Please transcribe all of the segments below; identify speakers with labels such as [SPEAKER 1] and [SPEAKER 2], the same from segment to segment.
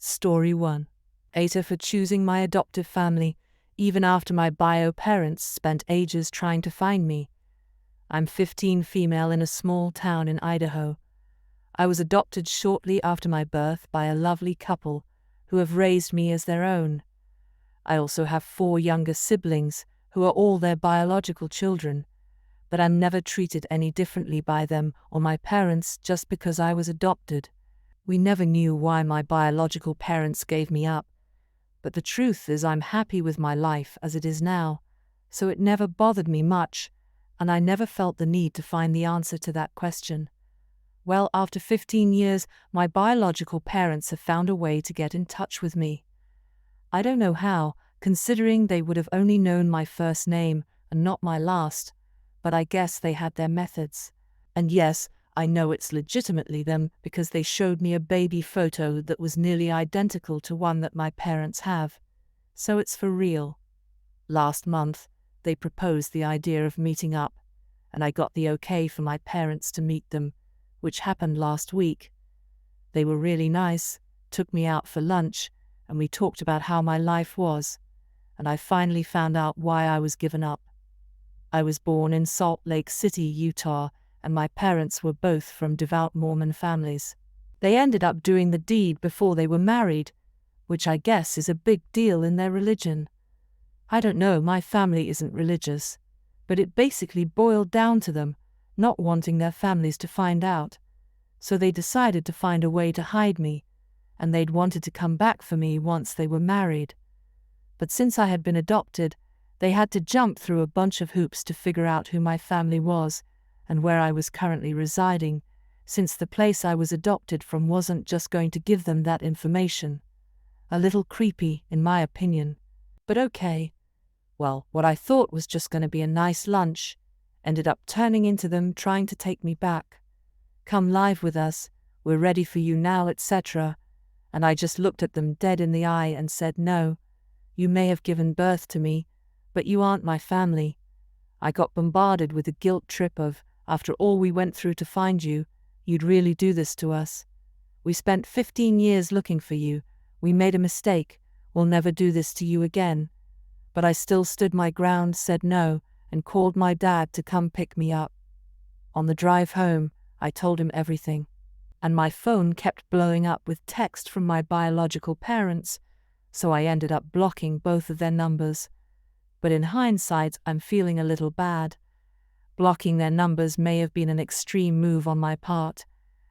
[SPEAKER 1] Story 1. AITA for choosing my adoptive family, even after my bio parents spent ages trying to find me. I'm 15, female in a small town in Idaho. I was adopted shortly after my birth by a lovely couple who have raised me as their own. I also have 4 younger siblings who are all their biological children, but I'm never treated any differently by them or my parents just because I was adopted. We never knew why my biological parents gave me up, but the truth is I'm happy with my life as it is now, so it never bothered me much, and I never felt the need to find the answer to that question. Well, after 15 years, my biological parents have found a way to get in touch with me. I don't know how, considering they would have only known my first name and not my last, but I guess they had their methods. And yes, I know it's legitimately them because they showed me a baby photo that was nearly identical to one that my parents have. So it's for real. Last month, they proposed the idea of meeting up, and I got the okay for my parents to meet them, which happened last week. They were really nice, took me out for lunch, and we talked about how my life was, and I finally found out why I was given up. I was born in Salt Lake City, Utah, and my parents were both from devout Mormon families. They ended up doing the deed before they were married, which I guess is a big deal in their religion. I don't know, my family isn't religious, but it basically boiled down to them not wanting their families to find out. So they decided to find a way to hide me, and they'd wanted to come back for me once they were married. But since I had been adopted, they had to jump through a bunch of hoops to figure out who my family was and where I was currently residing, since the place I was adopted from wasn't just going to give them that information. A little creepy, in my opinion. But okay. Well, what I thought was just going to be a nice lunch ended up turning into them trying to take me back. Come live with us, we're ready for you now, etc. And I just looked at them dead in the eye and said, no, you may have given birth to me, but you aren't my family. I got bombarded with the guilt trip of, after all we went through to find you, you'd really do this to us. We spent 15 years looking for you, we made a mistake, we'll never do this to you again. But I still stood my ground, said no, and called my dad to come pick me up. On the drive home, I told him everything. And my phone kept blowing up with text from my biological parents, so I ended up blocking both of their numbers. But in hindsight, I'm feeling a little bad. Blocking their numbers may have been an extreme move on my part,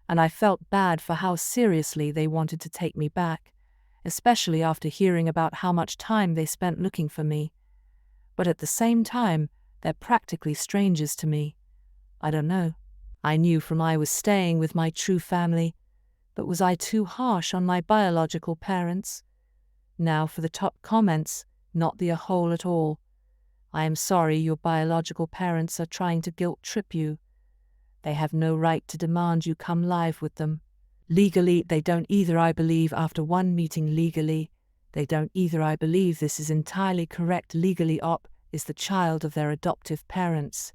[SPEAKER 1] and I felt bad for how seriously they wanted to take me back, especially after hearing about how much time they spent looking for me. But at the same time, they're practically strangers to me. I don't know. I knew from I was staying with my true family, but was I too harsh on my biological parents? Now for the top comments, not the a hole at all. I am sorry your biological parents are trying to guilt trip you. They have no right to demand you come live with them. Legally, they don't either, I believe. After one meeting legally, they don't either, I believe. This is entirely correct. Legally, Op is the child of their adoptive parents.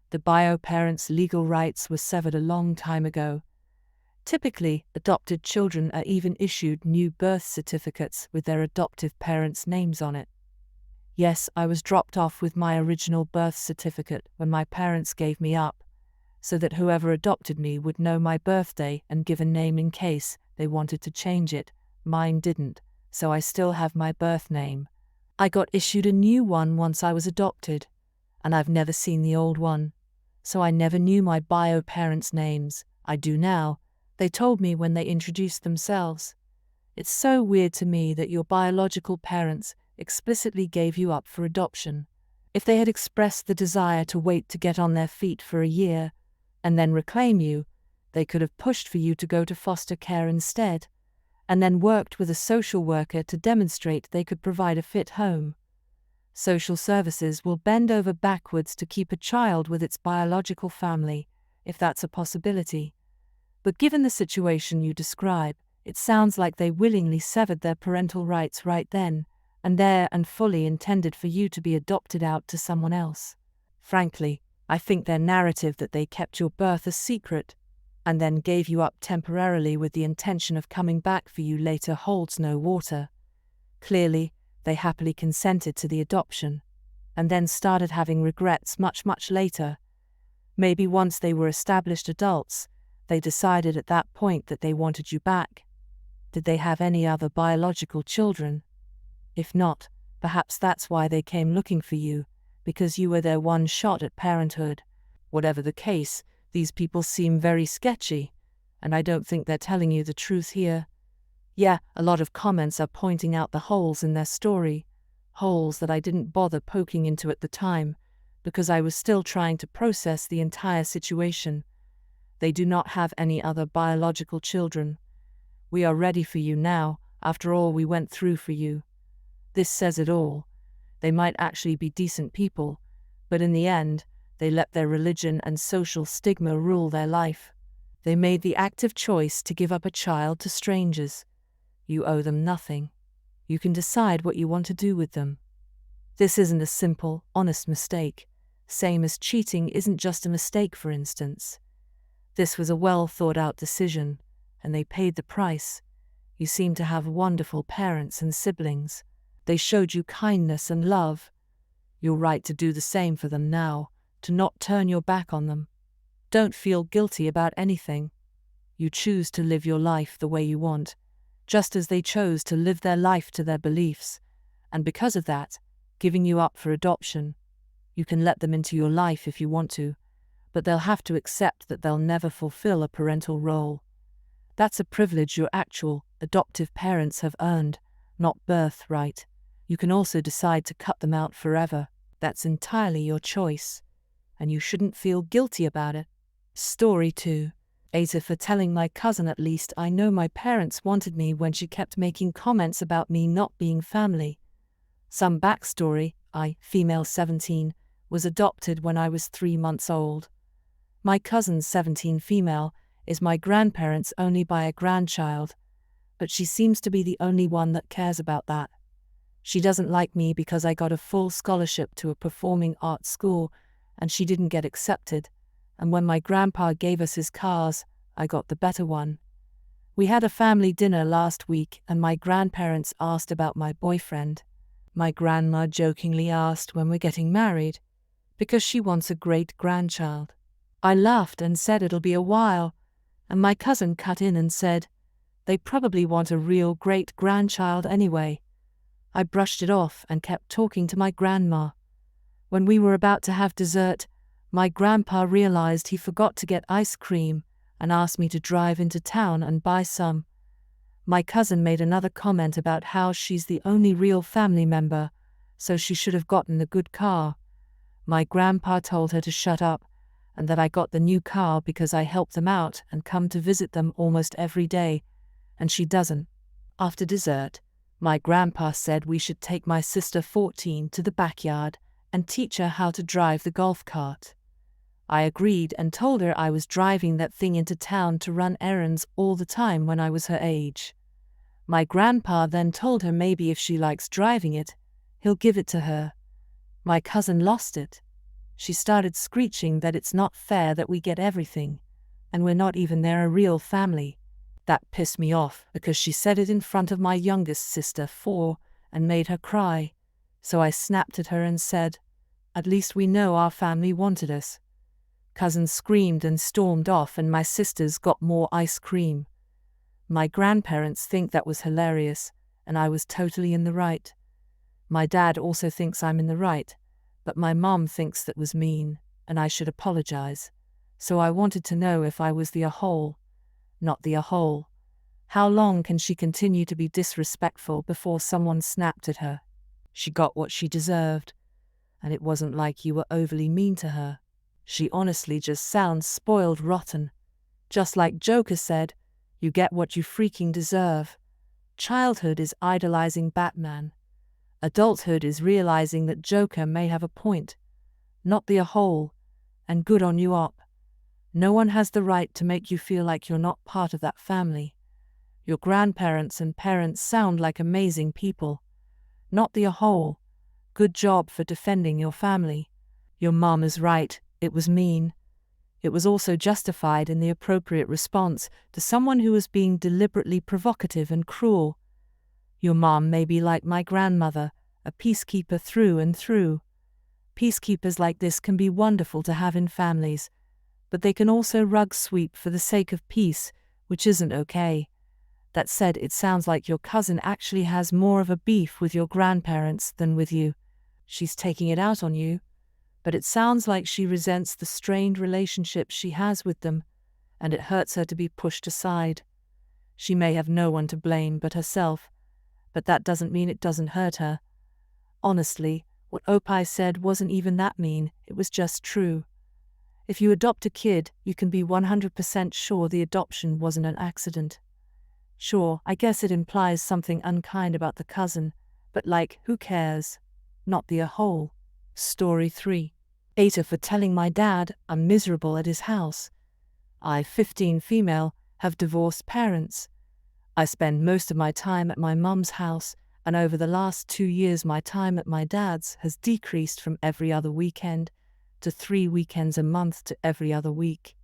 [SPEAKER 1] The bio parents' legal rights were severed a long time ago. Typically, adopted children are even issued new birth certificates with their adoptive parents' names on it. Yes, I was dropped off with my original birth certificate when my parents gave me up, so that whoever adopted me would know my birthday and give a name in case they wanted to change it. Mine didn't, so I still have my birth name. I got issued a new one once I was adopted, and I've never seen the old one, so I never knew my bio parents' names. I do now. They told me when they introduced themselves. It's so weird to me that your biological parents explicitly gave you up for adoption. If they had expressed the desire to wait to get on their feet for a year and then reclaim you, they could have pushed for you to go to foster care instead, and then worked with a social worker to demonstrate they could provide a fit home. Social services will bend over backwards to keep a child with its biological family, if that's a possibility. But given the situation you describe, it sounds like they willingly severed their parental rights right then and there and fully intended for you to be adopted out to someone else. Frankly, I think their narrative that they kept your birth a secret and then gave you up temporarily with the intention of coming back for you later holds no water. Clearly, they happily consented to the adoption, and then started having regrets much later. Maybe once they were established adults, they decided at that point that they wanted you back. Did they have any other biological children? If not, perhaps that's why they came looking for you, because you were their one shot at parenthood. Whatever the case, these people seem very sketchy, and I don't think they're telling you the truth here. Yeah, a lot of comments are pointing out the holes in their story, holes that I didn't bother poking into at the time, because I was still trying to process the entire situation. They do not have any other biological children. We are ready for you now, after all we went through for you. This says it all. They might actually be decent people, but in the end, they let their religion and social stigma rule their life. They made the active choice to give up a child to strangers. You owe them nothing. You can decide what you want to do with them. This isn't a simple, honest mistake, same as cheating isn't just a mistake, for instance. This was a well-thought-out decision, and they paid the price. You seem to have wonderful parents and siblings. They showed you kindness and love. You're right to do the same for them now, to not turn your back on them. Don't feel guilty about anything. You choose to live your life the way you want, just as they chose to live their life to their beliefs, and because of that, giving you up for adoption. You can let them into your life if you want to, but they'll have to accept that they'll never fulfill a parental role. That's a privilege your actual, adoptive parents have earned, not birthright. You can also decide to cut them out forever. That's entirely your choice, and you shouldn't feel guilty about it. Story 2. AITA for telling my cousin. At least I know my parents wanted me when she kept making comments about me not being family. Some backstory: I, female 17, was adopted when I was 3 months old. My cousin, 17 female, is my grandparents only by a grandchild, but she seems to be the only one that cares about that. She doesn't like me because I got a full scholarship to a performing arts school, and she didn't get accepted, and when my grandpa gave us his cars, I got the better one. We had a family dinner last week, and my grandparents asked about my boyfriend. My grandma jokingly asked when we're getting married, because she wants a great-grandchild. I laughed and said it'll be a while, and my cousin cut in and said, they probably want a real great-grandchild anyway. I brushed it off and kept talking to my grandma. When we were about to have dessert, my grandpa realized he forgot to get ice cream and asked me to drive into town and buy some. My cousin made another comment about how she's the only real family member, so she should have gotten a good car. My grandpa told her to shut up, and that I got the new car because I help them out and come to visit them almost every day, and she doesn't. After dessert, my grandpa said we should take my sister 14 to the backyard and teach her how to drive the golf cart. I agreed and told her I was driving that thing into town to run errands all the time when I was her age. My grandpa then told her maybe if she likes driving it, he'll give it to her. My cousin lost it. She started screeching that it's not fair that we get everything, and we're not even their real family. That pissed me off because she said it in front of my youngest sister 4 and made her cry. So I snapped at her and said, at least we know our family wanted us. Cousin screamed and stormed off, and my sisters got more ice cream. My grandparents think that was hilarious, and I was totally in the right. My dad also thinks I'm in the right, but my mom thinks that was mean, and I should apologize. So I wanted to know if I was the a-hole. Not the a-hole. How long can she continue to be disrespectful before someone snapped at her? She got what she deserved, and it wasn't like you were overly mean to her. She honestly just sounds spoiled rotten. Just like Joker said, you get what you freaking deserve. Childhood is idolizing Batman. Adulthood is realizing that Joker may have a point. Not the a-hole, and good on you op. No one has the right to make you feel like you're not part of that family. Your grandparents and parents sound like amazing people. Not the a-hole. Good job for defending your family. Your mom is right, it was mean. It was also justified in the appropriate response to someone who was being deliberately provocative and cruel. Your mom may be like my grandmother, a peacekeeper through and through. Peacekeepers like this can be wonderful to have in families, but they can also rug sweep for the sake of peace, which isn't okay. That said, it sounds like your cousin actually has more of a beef with your grandparents than with you. She's taking it out on you, but it sounds like she resents the strained relationship she has with them, and it hurts her to be pushed aside. She may have no one to blame but herself, but that doesn't mean it doesn't hurt her. Honestly, what Opie said wasn't even that mean, it was just true. If you adopt a kid, you can be 100% sure the adoption wasn't an accident. Sure, I guess it implies something unkind about the cousin, but who cares? Not the whole. Story 3. AITA for telling my dad I'm miserable at his house. I, 15 female, have divorced parents. I spend most of my time at my mum's house, and over the last 2 years my time at my dad's has decreased from every other weekend to 3 weekends a month to every other week.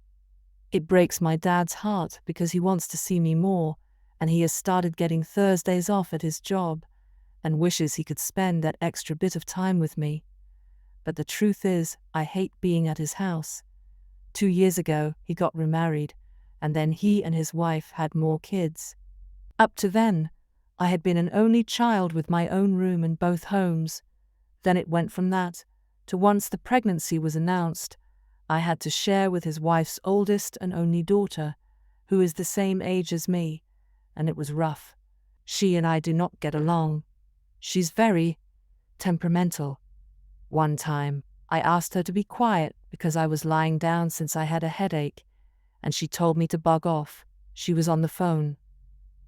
[SPEAKER 1] It breaks my dad's heart because he wants to see me more, and he has started getting Thursdays off at his job, and wishes he could spend that extra bit of time with me. But the truth is, I hate being at his house. 2 years ago, he got remarried, and then he and his wife had more kids. Up to then, I had been an only child with my own room in both homes. Then it went from that to once the pregnancy was announced, I had to share with his wife's oldest and only daughter, who is the same age as me, and it was rough. She and I do not get along. She's very temperamental. One time, I asked her to be quiet because I was lying down since I had a headache, and she told me to bug off. She was on the phone.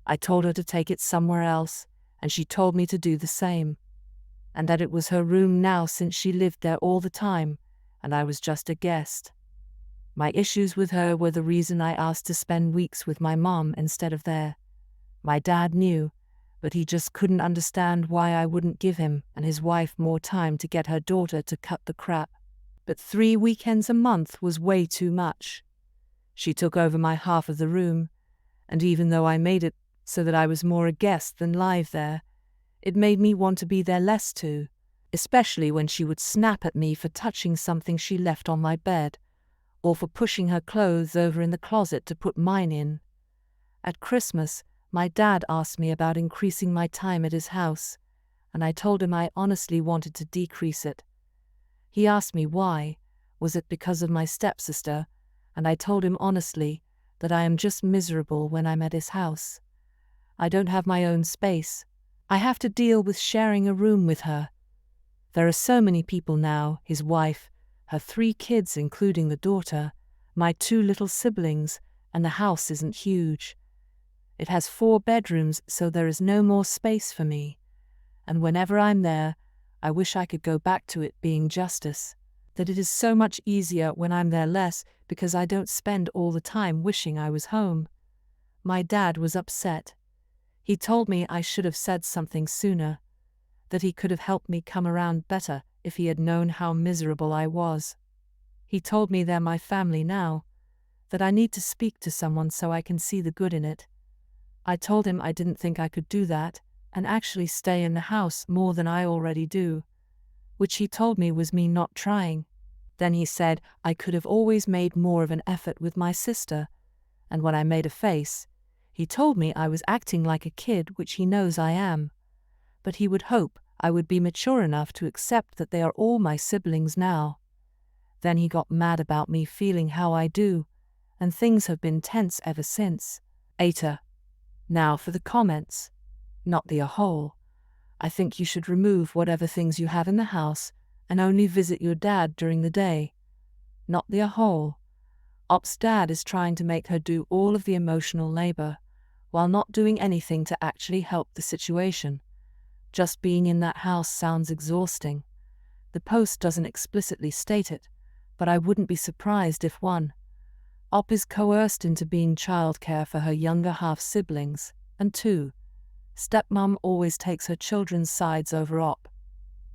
[SPEAKER 1] I told her to take it somewhere else, and she told me to do the same, and that it was her room now since she lived there all the time, and I was just a guest. My issues with her were the reason I asked to spend weeks with my mom instead of there. My dad knew, but he just couldn't understand why I wouldn't give him and his wife more time to get her daughter to cut the crap. But 3 weekends a month was way too much. She took over my half of the room, and even though I made it so that I was more a guest than live there, it made me want to be there less too, especially when she would snap at me for touching something she left on my bed, or for pushing her clothes over in the closet to put mine in. At Christmas, my dad asked me about increasing my time at his house, and I told him I honestly wanted to decrease it. He asked me why. Was it because of my stepsister? And I told him honestly that I am just miserable when I'm at his house. I don't have my own space. I have to deal with sharing a room with her. There are so many people now, his wife, her 3 kids including the daughter, my 2 little siblings, and the house isn't huge. It has 4 bedrooms, so there is no more space for me. And whenever I'm there, I wish I could go back to it being justice. That it is so much easier when I'm there less because I don't spend all the time wishing I was home. My dad was upset. He told me I should have said something sooner, that he could have helped me come around better if he had known how miserable I was. He told me they're my family now, that I need to speak to someone so I can see the good in it. I told him I didn't think I could do that, and actually stay in the house more than I already do, which he told me was me not trying. Then he said I could have always made more of an effort with my sister, and when I made a face, he told me I was acting like a kid, which he knows I am, but he would hope I would be mature enough to accept that they are all my siblings now. Then he got mad about me feeling how I do, and things have been tense ever since. AITA. Now for the comments. Not the whole. I think you should remove whatever things you have in the house and only visit your dad during the day. Not the whole. Op's dad is trying to make her do all of the emotional labor, while not doing anything to actually help the situation. Just being in that house sounds exhausting. The post doesn't explicitly state it, but I wouldn't be surprised if one. Op is coerced into being childcare for her younger half-siblings, and 2. Stepmom always takes her children's sides over Op.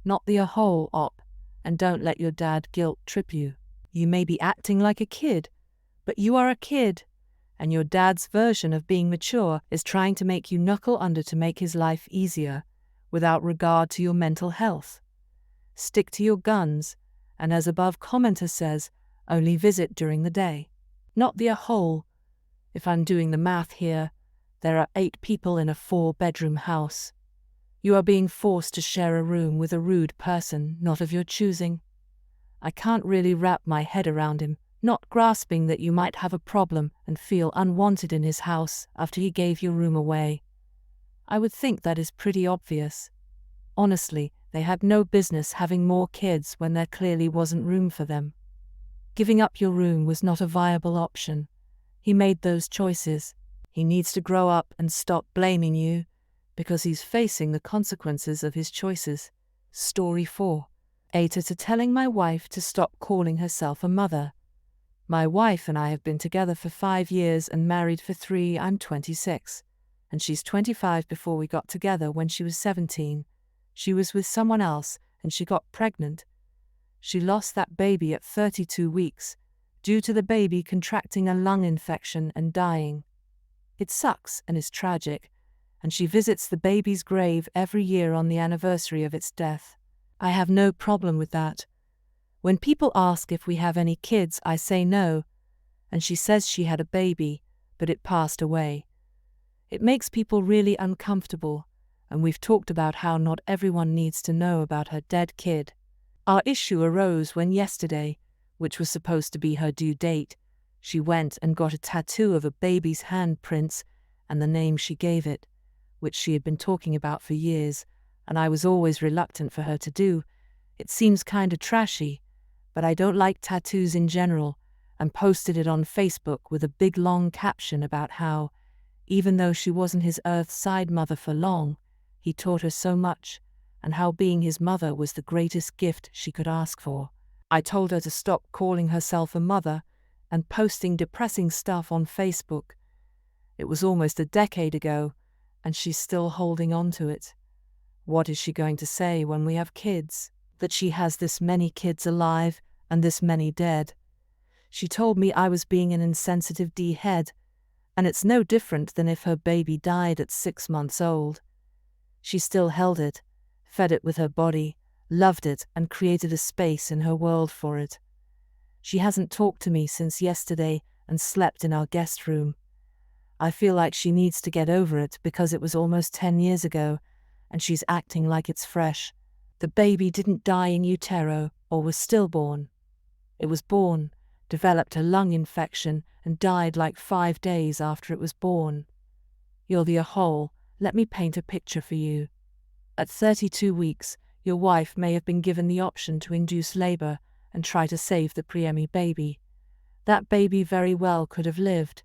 [SPEAKER 1] Not the whole Op, and don't let your dad guilt trip you. You may be acting like a kid, but you are a kid, and your dad's version of being mature is trying to make you knuckle under to make his life easier, without regard to your mental health. Stick to your guns, and as above commenter says, only visit during the day. Not the whole. If I'm doing the math here, there are 8 people in a 4-bedroom house. You are being forced to share a room with a rude person not of your choosing. I can't really wrap my head around him, not grasping that you might have a problem and feel unwanted in his house after he gave your room away. I would think that is pretty obvious. Honestly, they had no business having more kids when there clearly wasn't room for them. Giving up your room was not a viable option. He made those choices. He needs to grow up and stop blaming you, because he's facing the consequences of his choices. Story 4. AITA to telling my wife to stop calling herself a mother. My wife and I have been together for 5 years and married for 3. I'm 26. And she's 25. Before we got together, when she was 17, she was with someone else and she got pregnant. She lost that baby at 32 weeks, due to the baby contracting a lung infection and dying. It sucks and is tragic, and she visits the baby's grave every year on the anniversary of its death. I have no problem with that. When people ask if we have any kids, I say no, and she says she had a baby, but it passed away. It makes people really uncomfortable, and we've talked about how not everyone needs to know about her dead kid. Our issue arose when yesterday, which was supposed to be her due date, she went and got a tattoo of a baby's handprints and the name she gave it, which she had been talking about for years, and I was always reluctant for her to do. It seems kinda trashy, but I don't like tattoos in general, and posted it on Facebook with a big long caption about how, even though she wasn't his earth-side mother for long, he taught her so much, and how being his mother was the greatest gift she could ask for. I told her to stop calling herself a mother and posting depressing stuff on Facebook. It was almost a decade ago, and she's still holding on to it. What is she going to say when we have kids? That she has this many kids alive and this many dead? She told me I was being an insensitive D-head, and it's no different than if her baby died at 6 months old. She still held it, fed it with her body, loved it, and created a space in her world for it. She hasn't talked to me since yesterday and slept in our guest room. I feel like she needs to get over it because it was almost 10 years ago, and she's acting like it's fresh. The baby didn't die in utero or was stillborn. It was born, developed a lung infection, and died like 5 days after it was born. You're the whole. Let me paint a picture for you. At 32 weeks, your wife may have been given the option to induce labor and try to save the preemie baby. That baby very well could have lived.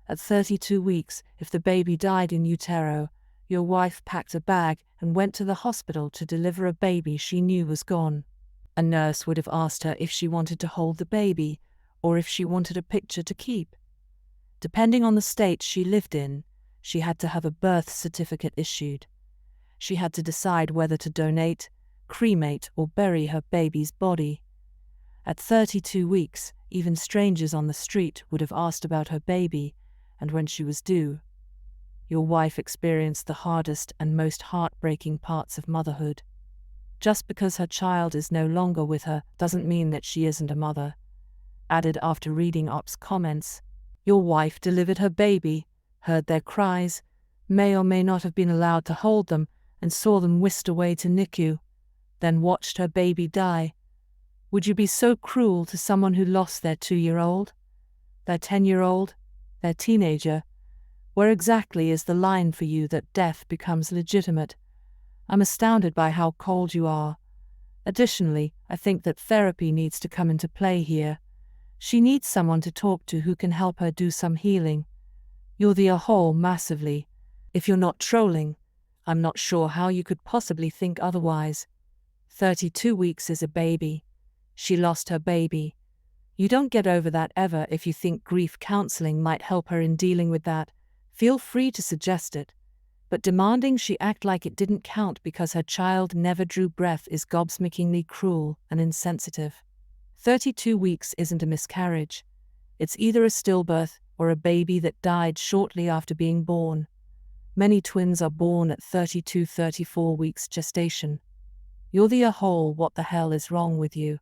[SPEAKER 1] At 32 weeks, if the baby died in utero, your wife packed a bag and went to the hospital to deliver a baby she knew was gone. A nurse would have asked her if she wanted to hold the baby, or if she wanted a picture to keep. Depending on the state she lived in, she had to have a birth certificate issued. She had to decide whether to donate, cremate, or bury her baby's body. At 32 weeks, even strangers on the street would have asked about her baby and when she was due. Your wife experienced the hardest and most heartbreaking parts of motherhood. Just because her child is no longer with her doesn't mean that she isn't a mother. Added after reading Op's comments, your wife delivered her baby, heard their cries, may or may not have been allowed to hold them, and saw them whisked away to NICU, then watched her baby die. Would you be so cruel to someone who lost their 2-year-old, their 10-year-old, their teenager? Where exactly is the line for you that death becomes legitimate? I'm astounded by how cold you are. Additionally, I think that therapy needs to come into play here. She needs someone to talk to who can help her do some healing. You're the whole massively. If you're not trolling, I'm not sure how you could possibly think otherwise. 32 weeks is a baby. She lost her baby. You don't get over that ever. If you think grief counseling might help her in dealing with that, feel free to suggest it. But demanding she act like it didn't count because her child never drew breath is gobsmackingly cruel and insensitive. 32 weeks isn't a miscarriage. It's either a stillbirth or a baby that died shortly after being born. Many twins are born at 32-34 weeks gestation. You're the a-hole. What the hell is wrong with you?